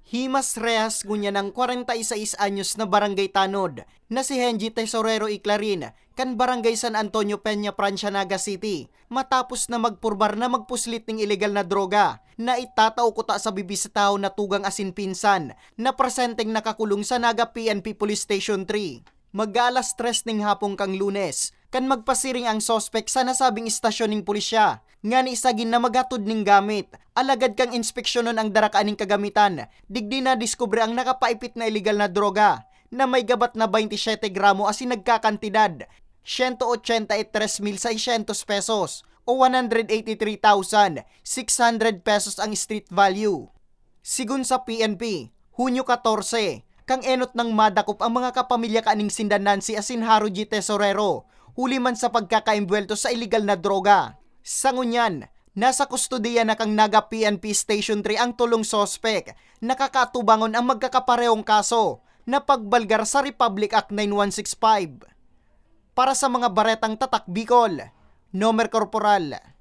Himas rehas ngunya ng 46 anyos na barangay tanod na si Henry Tesorero Iclarin kan barangay San Antonio Peña, Francia, Naga City matapos na magpurbar na magpuslit ng ilegal na droga na itatao kuta sa bibi sa tao na tugang asin pinsan na presenteng nakakulong sa Naga PNP Police Station 3. Mag-alas 3 ning hapong kang Lunes kan magpasiring ang sospek sa nasabing istasyon ning pulisya nga ni isagin na maghatod ning gamit. Alagad kang inspeksyonon ang darakaan ning kagamitan. Digdi na diskubre ang nakapaipit na illegal na droga na may gabat na 27 gramo asin nagkakantidad 183,600 pesos o 183,600 pesos ang street value. Sigun sa PNP, Hunyo 14, kang enot ng madakop ang mga kapamilya kaning sindan Nancy asin Haro G. Tesorero, huli man sa pagkakaimbwelto sa illegal na droga. Sa ngunyan, nasa kustodiya na kang Naga PNP Station 3 ang tulong sospek. Nakakatubangon ang magkakaparehong kaso na pagbalgar sa Republic Act 9165. Para sa mga baretang tatak Bicol, Nomer Corporal